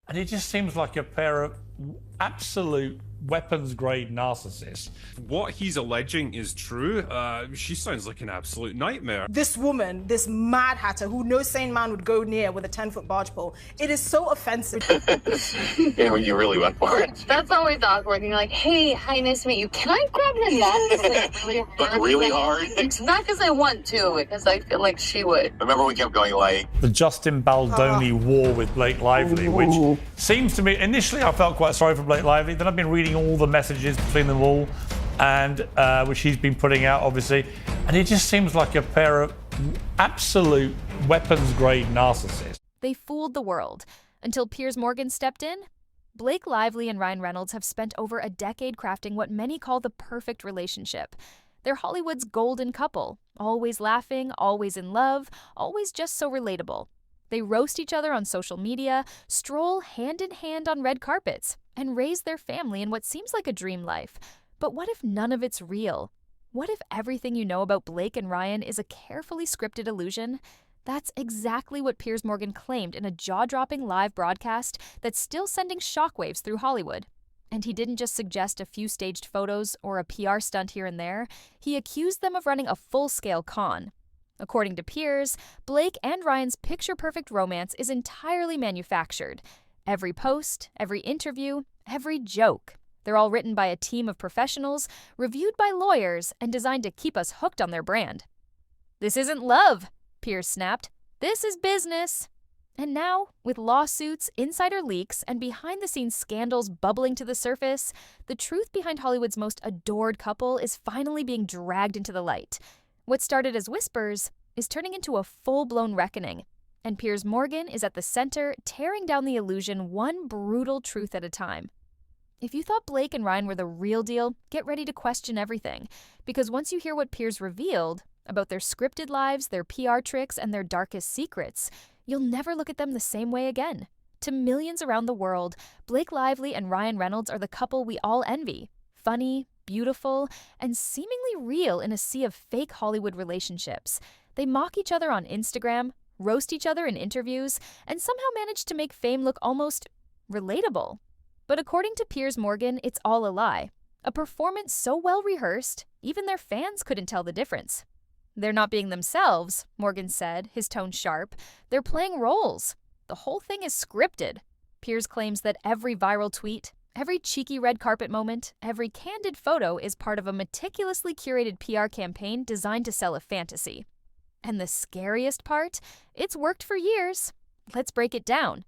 And it just seems like a pair of absolute weapons-grade narcissists. What he's alleging is true. She sounds like an absolute nightmare. This woman, this mad hatter who no sane man would go near with a 10-foot barge pole, it is so offensive. Yeah, you really went for it. That's always awkward. And you're like, hey, hi, nice to meet you. Can I grab your neck? But really hard. It's not because I want to, because I feel like she would. Remember we kept going like... The Justin Baldoni war with Blake Lively, which seems to me, initially I felt quite sorry for Blake Lively, then I've been reading all the messages between them all, and which he's been putting out, obviously, and it just seems like a pair of absolute weapons-grade narcissists. They fooled the world until Piers Morgan stepped in. Blake Lively and Ryan Reynolds have spent over a decade crafting what many call the perfect relationship. They're Hollywood's golden couple, always laughing, always in love, always just so relatable. They roast each other on social media, stroll hand in hand on red carpets, and raise their family in what seems like a dream life. But what if none of it's real? What if everything you know about Blake and Ryan is a carefully scripted illusion? That's exactly what Piers Morgan claimed in a jaw-dropping live broadcast that's still sending shockwaves through Hollywood. And he didn't just suggest a few staged photos or a PR stunt here and there. He accused them of running a full-scale con. According to Piers, Blake and Ryan's picture-perfect romance is entirely manufactured. Every post, every interview, every joke. They're all written by a team of professionals, reviewed by lawyers, and designed to keep us hooked on their brand. This isn't love, Piers snapped. This is business. And now, with lawsuits, insider leaks, and behind-the-scenes scandals bubbling to the surface, the truth behind Hollywood's most adored couple is finally being dragged into the light. What started as whispers is turning into a full-blown reckoning, and Piers Morgan is at the center, tearing down the illusion one brutal truth at a time. If you thought Blake and Ryan were the real deal, get ready to question everything, because once you hear what Piers revealed about their scripted lives, their PR tricks, and their darkest secrets, you'll never look at them the same way again. To millions around the world, Blake Lively and Ryan Reynolds are the couple we all envy. Funny, beautiful, and seemingly real in a sea of fake Hollywood relationships. They mock each other on Instagram, roast each other in interviews, and somehow manage to make fame look almost relatable. But according to Piers Morgan, it's all a lie. A performance so well rehearsed, even their fans couldn't tell the difference. They're not being themselves, Morgan said, his tone sharp. They're playing roles. The whole thing is scripted. Piers claims that every viral tweet, every cheeky red carpet moment, every candid photo is part of a meticulously curated PR campaign designed to sell a fantasy. And the scariest part? It's worked for years. Let's break it down.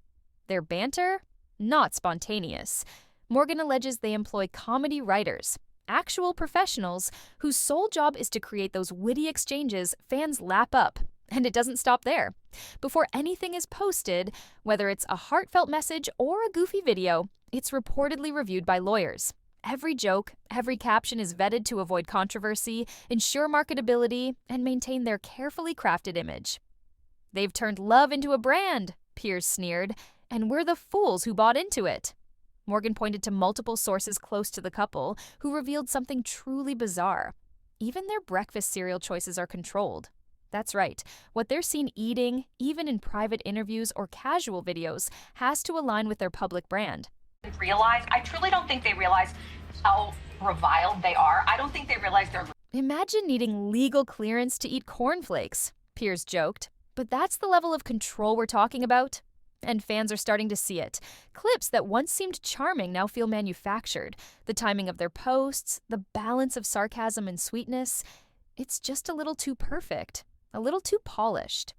Their banter? Not spontaneous. Morgan alleges they employ comedy writers, actual professionals whose sole job is to create those witty exchanges fans lap up. And it doesn't stop there. Before anything is posted, whether it's a heartfelt message or a goofy video, it's reportedly reviewed by lawyers. Every joke, every caption is vetted to avoid controversy, ensure marketability, and maintain their carefully crafted image. They've turned love into a brand, Piers sneered, and we're the fools who bought into it. Morgan pointed to multiple sources close to the couple who revealed something truly bizarre. Even their breakfast cereal choices are controlled. That's right, what they're seen eating, even in private interviews or casual videos, has to align with their public brand. I truly don't think they realize how reviled they are. I don't think they realize they're... Imagine needing legal clearance to eat cornflakes, Piers joked. But that's the level of control we're talking about. And fans are starting to see it. Clips that once seemed charming now feel manufactured. The timing of their posts, the balance of sarcasm and sweetness, it's just a little too perfect, a little too polished.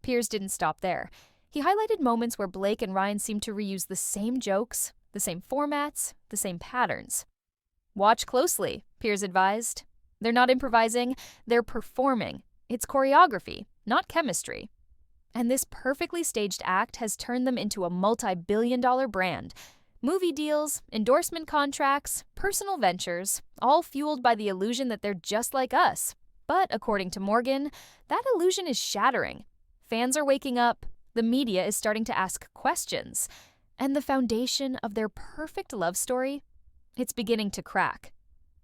Piers didn't stop there. He highlighted moments where Blake and Ryan seemed to reuse the same jokes, the same formats, the same patterns. Watch closely, Piers advised. They're not improvising, they're performing. It's choreography, not chemistry. And this perfectly staged act has turned them into a multi-billion-dollar brand. Movie deals, endorsement contracts, personal ventures, all fueled by the illusion that they're just like us. But according to Morgan, that illusion is shattering. Fans are waking up, the media is starting to ask questions, and the foundation of their perfect love story, it's beginning to crack.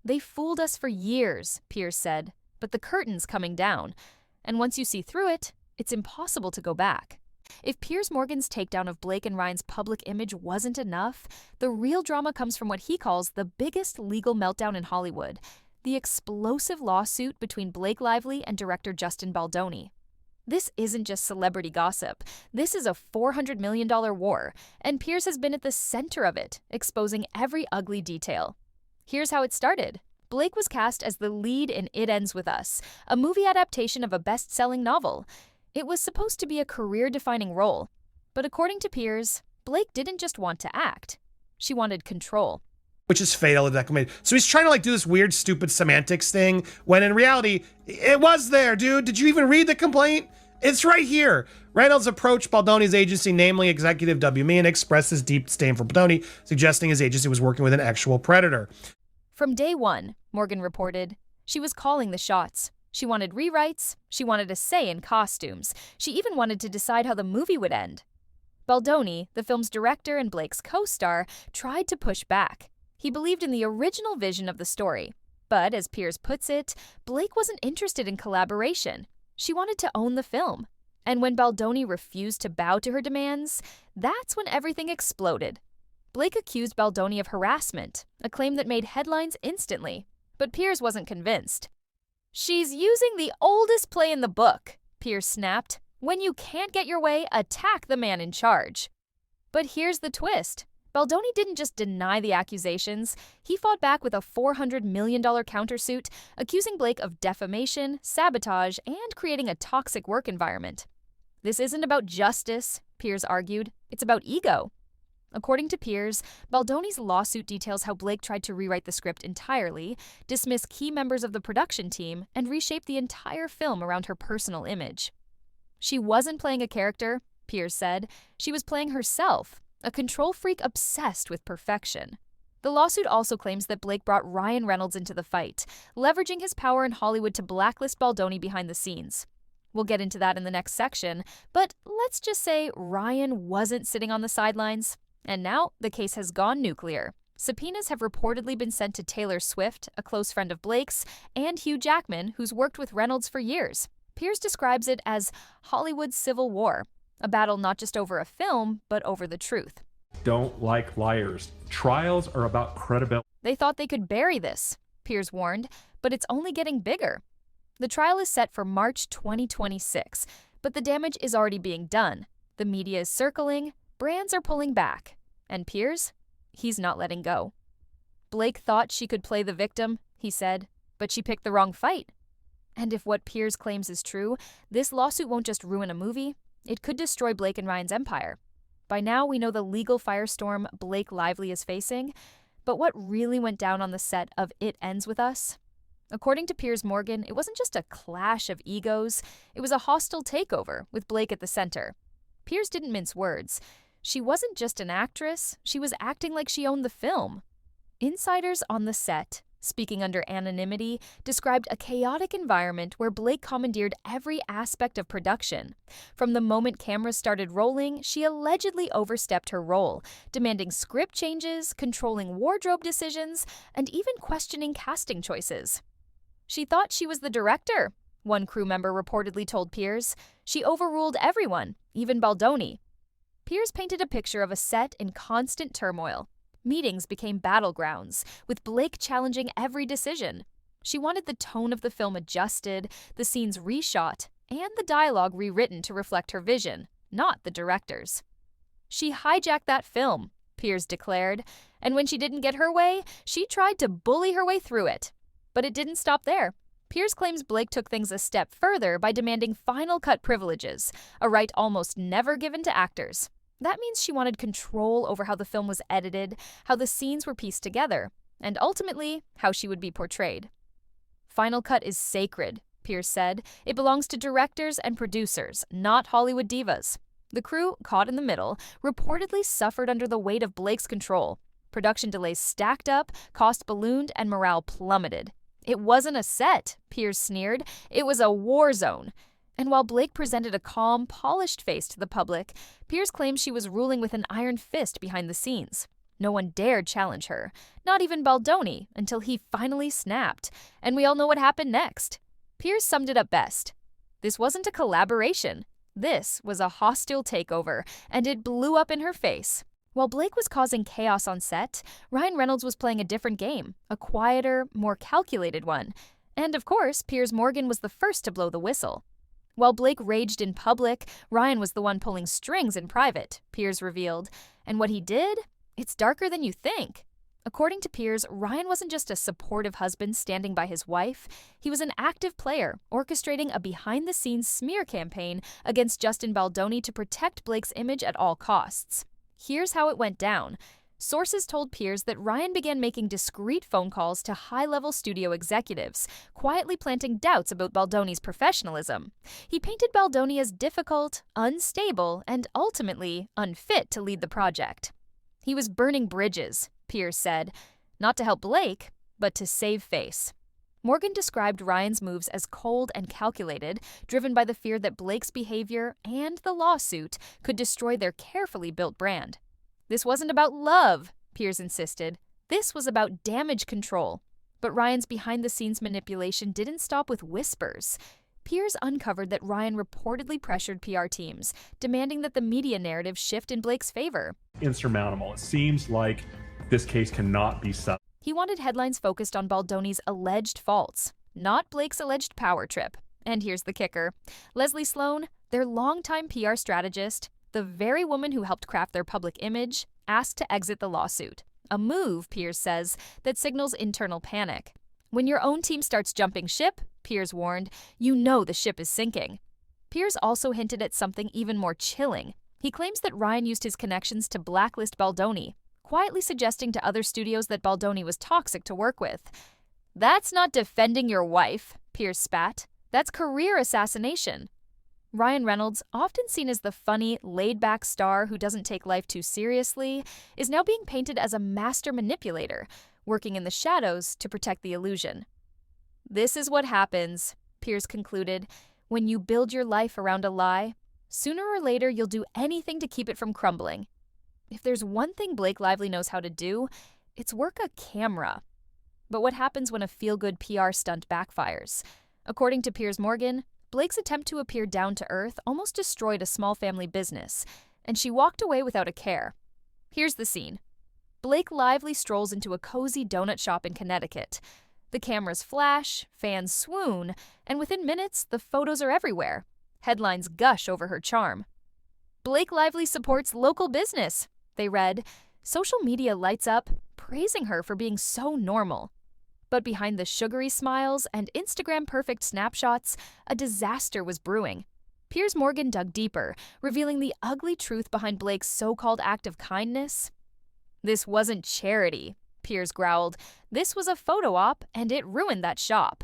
They fooled us for years, Piers said, but the curtain's coming down, and once you see through it, it's impossible to go back. If Piers Morgan's takedown of Blake and Ryan's public image wasn't enough, the real drama comes from what he calls the biggest legal meltdown in Hollywood, the explosive lawsuit between Blake Lively and director Justin Baldoni. This isn't just celebrity gossip. This is a $400 million war, and Piers has been at the center of it, exposing every ugly detail. Here's how it started. Blake was cast as the lead in It Ends With Us, a movie adaptation of a best-selling novel. It was supposed to be a career-defining role, but according to Piers, Blake didn't just want to act. She wanted control. Which is fatal to that complaint. So he's trying to do this weird, stupid semantics thing, when in reality, it was there, dude. Did you even read the complaint? It's right here. Reynolds approached Baldoni's agency, namely Executive W. and expressed his deep disdain for Baldoni, suggesting his agency was working with an actual predator. From day one, Morgan reported, she was calling the shots. She wanted rewrites, she wanted a say in costumes, she even wanted to decide how the movie would end. Baldoni, the film's director and Blake's co-star, tried to push back. He believed in the original vision of the story. But, as Piers puts it, Blake wasn't interested in collaboration. She wanted to own the film. And when Baldoni refused to bow to her demands, that's when everything exploded. Blake accused Baldoni of harassment, a claim that made headlines instantly. But Piers wasn't convinced. "She's using the oldest play in the book," Piers snapped. "When you can't get your way, attack the man in charge." But here's the twist. Baldoni didn't just deny the accusations, he fought back with a $400 million countersuit, accusing Blake of defamation, sabotage, and creating a toxic work environment. This isn't about justice, Piers argued, it's about ego. According to Piers, Baldoni's lawsuit details how Blake tried to rewrite the script entirely, dismiss key members of the production team, and reshape the entire film around her personal image. She wasn't playing a character, Piers said, she was playing herself. A control freak obsessed with perfection. The lawsuit also claims that Blake brought Ryan Reynolds into the fight, leveraging his power in Hollywood to blacklist Baldoni behind the scenes. We'll get into that in the next section, but let's just say Ryan wasn't sitting on the sidelines. And now the case has gone nuclear. Subpoenas have reportedly been sent to Taylor Swift, a close friend of Blake's, and Hugh Jackman, who's worked with Reynolds for years. Piers describes it as Hollywood's civil war. A battle not just over a film, but over the truth. Don't like liars. Trials are about credibility. They thought they could bury this, Piers warned, but it's only getting bigger. The trial is set for March 2026, but the damage is already being done. The media is circling, brands are pulling back. And Piers? He's not letting go. Blake thought she could play the victim, he said, but she picked the wrong fight. And if what Piers claims is true, this lawsuit won't just ruin a movie. It could destroy Blake and Ryan's empire. By now, we know the legal firestorm Blake Lively is facing, but what really went down on the set of It Ends With Us? According to Piers Morgan, it wasn't just a clash of egos, it was a hostile takeover with Blake at the center. Piers didn't mince words. She wasn't just an actress, she was acting like she owned the film. Insiders on the set, speaking under anonymity, described a chaotic environment where Blake commandeered every aspect of production. From the moment cameras started rolling, she allegedly overstepped her role, demanding script changes, controlling wardrobe decisions, and even questioning casting choices. She thought she was the director, one crew member reportedly told Piers. She overruled everyone, even Baldoni. Piers painted a picture of a set in constant turmoil. Meetings became battlegrounds, with Blake challenging every decision. She wanted the tone of the film adjusted, the scenes reshot, and the dialogue rewritten to reflect her vision, not the director's. She hijacked that film, Piers declared, and when she didn't get her way, she tried to bully her way through it. But it didn't stop there. Piers claims Blake took things a step further by demanding final cut privileges, a right almost never given to actors. That means she wanted control over how the film was edited, how the scenes were pieced together, and ultimately, how she would be portrayed. Final cut is sacred, Piers said. It belongs to directors and producers, not Hollywood divas. The crew, caught in the middle, reportedly suffered under the weight of Blake's control. Production delays stacked up, costs ballooned, and morale plummeted. It wasn't a set, Piers sneered. It was a war zone. And while Blake presented a calm, polished face to the public, Piers claims she was ruling with an iron fist behind the scenes. No one dared challenge her, not even Baldoni, until he finally snapped. And we all know what happened next. Piers summed it up best. This wasn't a collaboration. This was a hostile takeover, and it blew up in her face. While Blake was causing chaos on set, Ryan Reynolds was playing a different game, a quieter, more calculated one. And of course, Piers Morgan was the first to blow the whistle. While Blake raged in public, Ryan was the one pulling strings in private, Piers revealed. And what he did? It's darker than you think. According to Piers, Ryan wasn't just a supportive husband standing by his wife. He was an active player, orchestrating a behind-the-scenes smear campaign against Justin Baldoni to protect Blake's image at all costs. Here's how it went down. Sources told Piers that Ryan began making discreet phone calls to high-level studio executives, quietly planting doubts about Baldoni's professionalism. He painted Baldoni as difficult, unstable, and ultimately unfit to lead the project. He was burning bridges, Piers said, not to help Blake, but to save face. Morgan described Ryan's moves as cold and calculated, driven by the fear that Blake's behavior and the lawsuit could destroy their carefully built brand. This wasn't about love, Piers insisted. This was about damage control. But Ryan's behind-the-scenes manipulation didn't stop with whispers. Piers uncovered that Ryan reportedly pressured PR teams, demanding that the media narrative shift in Blake's favor. Insurmountable. It seems like this case cannot be settled. He wanted headlines focused on Baldoni's alleged faults, not Blake's alleged power trip. And here's the kicker. Leslie Sloan, their longtime PR strategist, the very woman who helped craft their public image, asked to exit the lawsuit. A move, Piers says, that signals internal panic. When your own team starts jumping ship, Piers warned, you know the ship is sinking. Piers also hinted at something even more chilling. He claims that Ryan used his connections to blacklist Baldoni, quietly suggesting to other studios that Baldoni was toxic to work with. That's not defending your wife, Piers spat. That's career assassination. Ryan Reynolds, often seen as the funny, laid-back star who doesn't take life too seriously, is now being painted as a master manipulator, working in the shadows to protect the illusion. This is what happens, Piers concluded, when you build your life around a lie. Sooner or later, you'll do anything to keep it from crumbling. If there's one thing Blake Lively knows how to do, it's work a camera. But what happens when a feel-good PR stunt backfires? According to Piers Morgan, Blake's attempt to appear down-to-earth almost destroyed a small family business, and she walked away without a care. Here's the scene. Blake Lively strolls into a cozy donut shop in Connecticut. The cameras flash, fans swoon, and within minutes, the photos are everywhere. Headlines gush over her charm. Blake Lively supports local business, they read. Social media lights up, praising her for being so normal. But behind the sugary smiles and Instagram-perfect snapshots, a disaster was brewing. Piers Morgan dug deeper, revealing the ugly truth behind Blake's so-called act of kindness. This wasn't charity, Piers growled. This was a photo op, and it ruined that shop.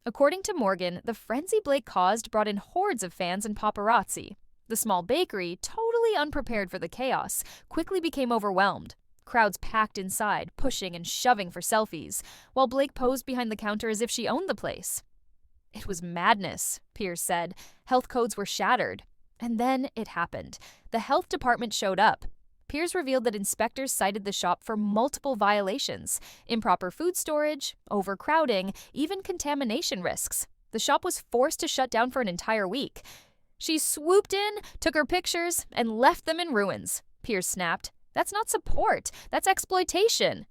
According to Morgan, the frenzy Blake caused brought in hordes of fans and paparazzi. The small bakery, totally unprepared for the chaos, quickly became overwhelmed. Crowds packed inside, pushing and shoving for selfies, while Blake posed behind the counter as if she owned the place. It was madness, Piers said. Health codes were shattered. And then it happened. The health department showed up. Piers revealed that inspectors cited the shop for multiple violations: improper food storage, overcrowding, even contamination risks. The shop was forced to shut down for an entire week. She swooped in, took her pictures, and left them in ruins, Piers snapped. That's not support. That's exploitation.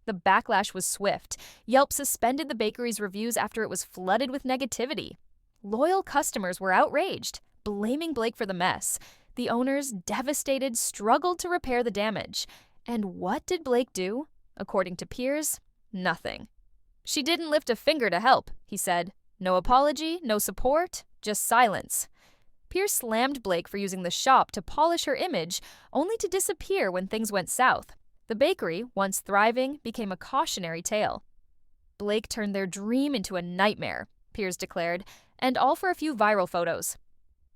The backlash was swift. Yelp suspended the bakery's reviews after it was flooded with negativity. Loyal customers were outraged, blaming Blake for the mess. The owners, devastated, struggled to repair the damage. And what did Blake do? According to Piers, nothing. She didn't lift a finger to help, he said. No apology, no support, just silence. Piers slammed Blake for using the shop to polish her image, only to disappear when things went south. The bakery, once thriving, became a cautionary tale. Blake turned their dream into a nightmare, Piers declared, and all for a few viral photos.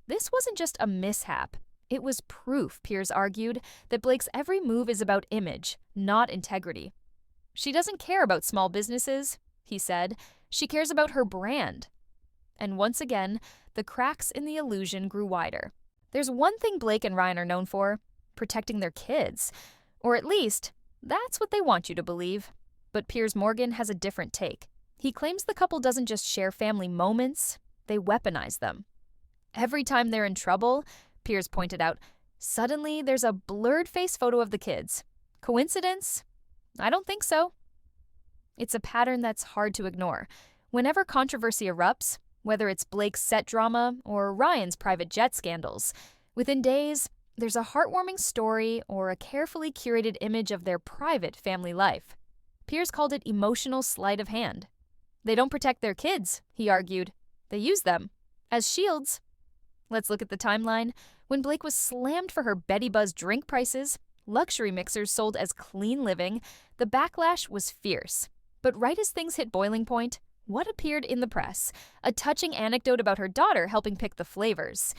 This wasn't just a mishap. It was proof, Piers argued, that Blake's every move is about image, not integrity. She doesn't care about small businesses, he said. She cares about her brand. And once again, the cracks in the illusion grew wider. There's one thing Blake and Ryan are known for: protecting their kids. Or at least, that's what they want you to believe. But Piers Morgan has a different take. He claims the couple doesn't just share family moments, they weaponize them. Every time they're in trouble, Piers pointed out, suddenly there's a blurred face photo of the kids. Coincidence? I don't think so. It's a pattern that's hard to ignore. Whenever controversy erupts, whether it's Blake's set drama or Ryan's private jet scandals, within days, there's a heartwarming story or a carefully curated image of their private family life. Piers called it emotional sleight of hand. They don't protect their kids, he argued. They use them as shields. Let's look at the timeline. When Blake was slammed for her Betty Buzz drink prices, luxury mixers sold as clean living, the backlash was fierce. But right as things hit boiling point, what appeared in the press? A touching anecdote about her daughter helping pick the flavors.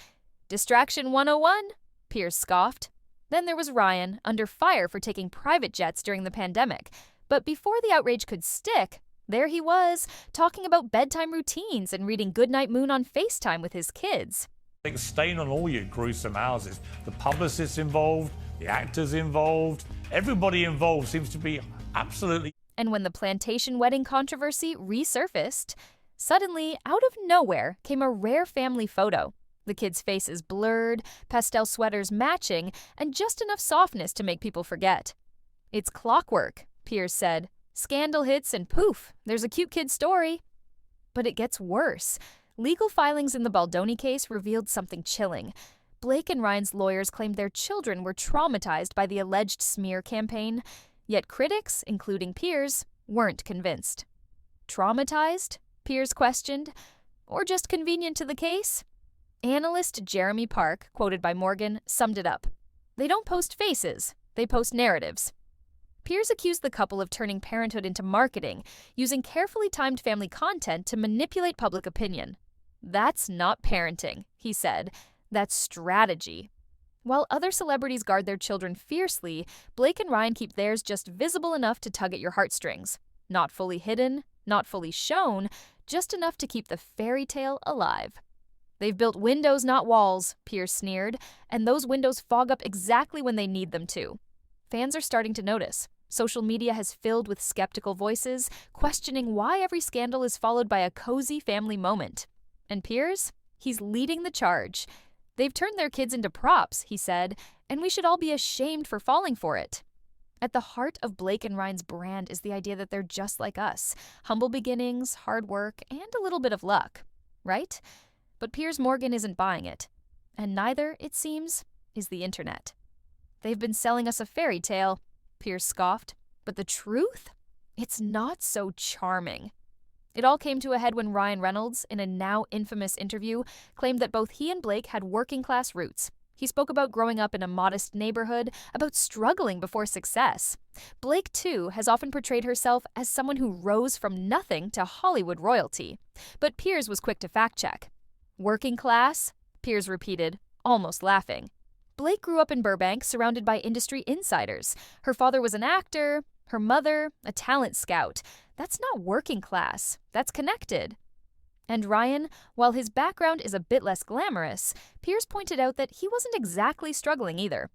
Distraction 101, Piers scoffed. Then there was Ryan, under fire for taking private jets during the pandemic. But before the outrage could stick, there he was, talking about bedtime routines and reading Goodnight Moon on FaceTime with his kids. It's stain on all your gruesome houses. The publicists involved, the actors involved, everybody involved seems to be absolutely. And when the plantation wedding controversy resurfaced, suddenly, out of nowhere, came a rare family photo. The kids' faces blurred, pastel sweaters matching, and just enough softness to make people forget. It's clockwork, Piers said. Scandal hits and poof, there's a cute kid story. But it gets worse. Legal filings in the Baldoni case revealed something chilling. Blake and Ryan's lawyers claimed their children were traumatized by the alleged smear campaign, yet critics, including Piers, weren't convinced. Traumatized? Piers questioned. Or just convenient to the case? Analyst Jeremy Park, quoted by Morgan, summed it up. They don't post faces, they post narratives. Piers accused the couple of turning parenthood into marketing, using carefully timed family content to manipulate public opinion. That's not parenting, he said. That's strategy. While other celebrities guard their children fiercely, Blake and Ryan keep theirs just visible enough to tug at your heartstrings. Not fully hidden, not fully shown, just enough to keep the fairy tale alive. They've built windows, not walls, Piers sneered, and those windows fog up exactly when they need them to. Fans are starting to notice. Social media has filled with skeptical voices, questioning why every scandal is followed by a cozy family moment. And Piers? He's leading the charge. They've turned their kids into props, he said, and we should all be ashamed for falling for it. At the heart of Blake and Ryan's brand is the idea that they're just like us. Humble beginnings, hard work, and a little bit of luck. Right? But Piers Morgan isn't buying it. And neither, it seems, is the internet. They've been selling us a fairy tale, Piers scoffed. But the truth? It's not so charming. It all came to a head when Ryan Reynolds, in a now infamous interview, claimed that both he and Blake had working-class roots. He spoke about growing up in a modest neighborhood, about struggling before success. Blake, too, has often portrayed herself as someone who rose from nothing to Hollywood royalty. But Piers was quick to fact-check. Working class? Piers repeated, almost laughing. Blake grew up in Burbank, surrounded by industry insiders. Her father was an actor, her mother, a talent scout. That's not working class. That's connected. And Ryan, while his background is a bit less glamorous, Piers pointed out that he wasn't exactly struggling either.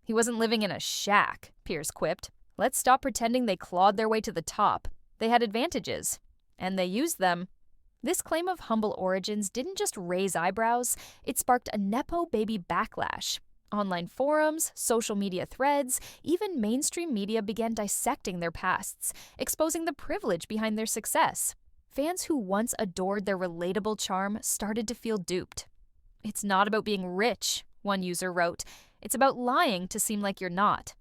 He wasn't living in a shack, Piers quipped. Let's stop pretending they clawed their way to the top. They had advantages. And they used them. This claim of humble origins didn't just raise eyebrows, it sparked a Nepo baby backlash. Online forums, social media threads, even mainstream media began dissecting their pasts, exposing the privilege behind their success. Fans who once adored their relatable charm started to feel duped. It's not about being rich, one user wrote. It's about lying to seem like you're not.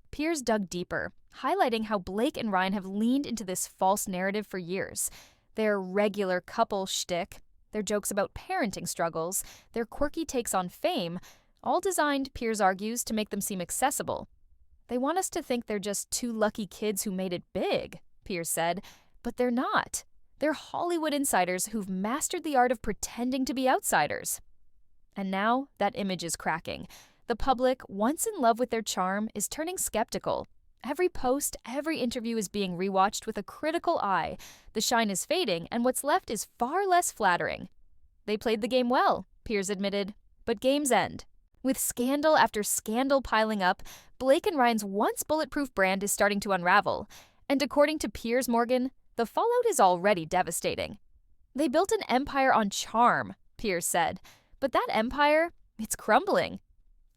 Piers dug deeper, highlighting how Blake and Ryan have leaned into this false narrative for years. Their regular couple shtick, their jokes about parenting struggles, their quirky takes on fame, all designed, Piers argues, to make them seem accessible. They want us to think they're just two lucky kids who made it big, Piers said, but they're not. They're Hollywood insiders who've mastered the art of pretending to be outsiders. And now that image is cracking. The public, once in love with their charm, is turning skeptical. Every post, every interview is being rewatched with a critical eye. The shine is fading, and what's left is far less flattering. They played the game well, Piers admitted, but games end. With scandal after scandal piling up, Blake and Ryan's once bulletproof brand is starting to unravel. And according to Piers Morgan, the fallout is already devastating. They built an empire on charm, Piers said, But that empire, it's crumbling.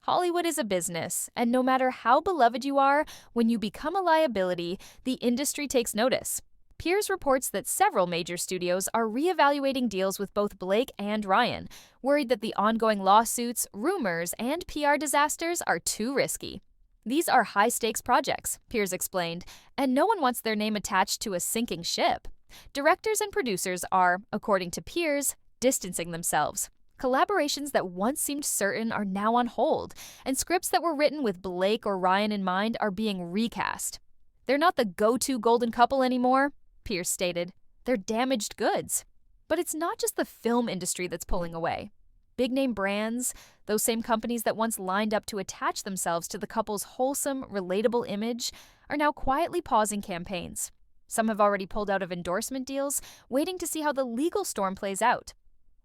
Hollywood is a business, and no matter how beloved you are, when you become a liability, the industry takes notice. Piers reports that several major studios are reevaluating deals with both Blake and Ryan, worried that the ongoing lawsuits, rumors, and PR disasters are too risky. These are high-stakes projects, Piers explained, and no one wants their name attached to a sinking ship. Directors and producers are, according to Piers, distancing themselves. Collaborations that once seemed certain are now on hold, and scripts that were written with Blake or Ryan in mind are being recast. They're not the go-to golden couple anymore, Piers stated. They're damaged goods. But it's not just the film industry that's pulling away. Big-name brands, those same companies that once lined up to attach themselves to the couple's wholesome, relatable image, are now quietly pausing campaigns. Some have already pulled out of endorsement deals, waiting to see how the legal storm plays out.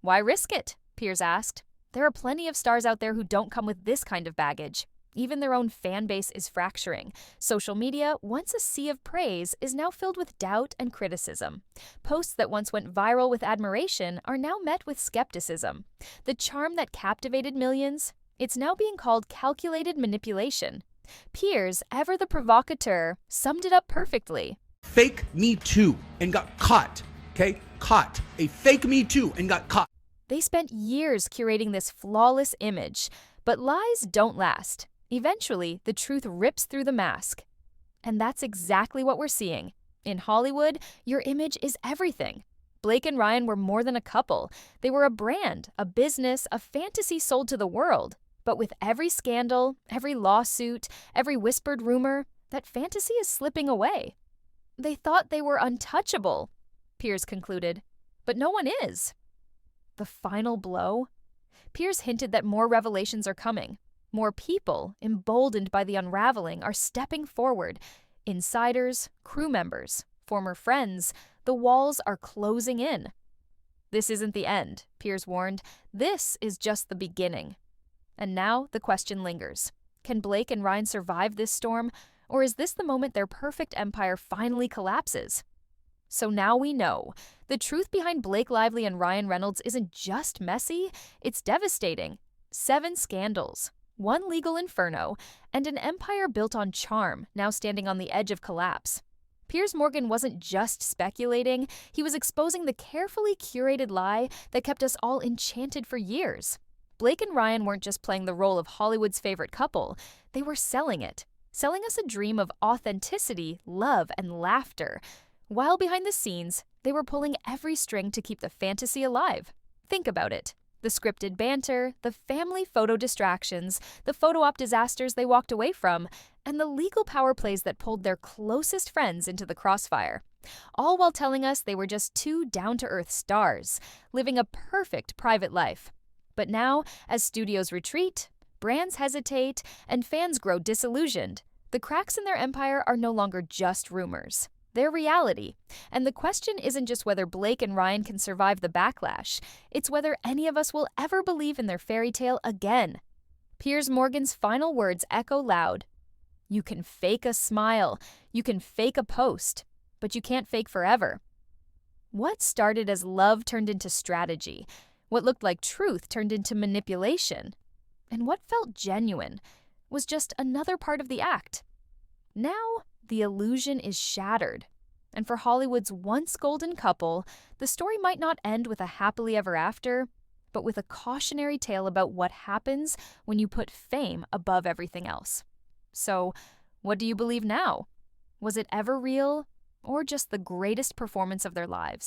Why risk it? Piers asked. There are plenty of stars out there who don't come with this kind of baggage. Even their own fan base is fracturing. Social media, once a sea of praise, is now filled with doubt and criticism. Posts that once went viral with admiration are now met with skepticism. The charm that captivated millions, it's now being called calculated manipulation. Piers, ever the provocateur, summed it up perfectly. Fake Me Too and got caught, okay? Caught. A fake Me Too and got caught. They spent years curating this flawless image, but lies don't last. Eventually, the truth rips through the mask. And that's exactly what we're seeing. In Hollywood, your image is everything. Blake and Ryan were more than a couple. They were a brand, a business, a fantasy sold to the world. But with every scandal, every lawsuit, every whispered rumor, that fantasy is slipping away. They thought they were untouchable, Piers concluded. But no one is. The final blow? Piers hinted that more revelations are coming. More people, emboldened by the unraveling, are stepping forward. Insiders, crew members, former friends, the walls are closing in. This isn't the end, Piers warned. This is just the beginning. And now the question lingers. Can Blake and Ryan survive this storm, or is this the moment their perfect empire finally collapses? So now we know. The truth behind Blake Lively and Ryan Reynolds isn't just messy, it's devastating. 7 scandals, 1 legal inferno, and an empire built on charm, now standing on the edge of collapse. Piers Morgan wasn't just speculating, he was exposing the carefully curated lie that kept us all enchanted for years. Blake and Ryan weren't just playing the role of Hollywood's favorite couple, they were selling it. Selling us a dream of authenticity, love, and laughter. While behind the scenes, they were pulling every string to keep the fantasy alive. Think about it. The scripted banter, the family photo distractions, the photo op disasters they walked away from, and the legal power plays that pulled their closest friends into the crossfire. All while telling us they were just 2 down-to-earth stars, living a perfect private life. But now, as studios retreat, brands hesitate, and fans grow disillusioned, the cracks in their empire are no longer just rumors. They're reality. And the question isn't just whether Blake and Ryan can survive the backlash, it's whether any of us will ever believe in their fairy tale again. Piers Morgan's final words echo loud. You can fake a smile, you can fake a post, but you can't fake forever. What started as love turned into strategy, what looked like truth turned into manipulation, and what felt genuine was just another part of the act. Now, the illusion is shattered, and for Hollywood's once golden couple, the story might not end with a happily ever after, but with a cautionary tale about what happens when you put fame above everything else. So, what do you believe now? Was it ever real, or just the greatest performance of their lives?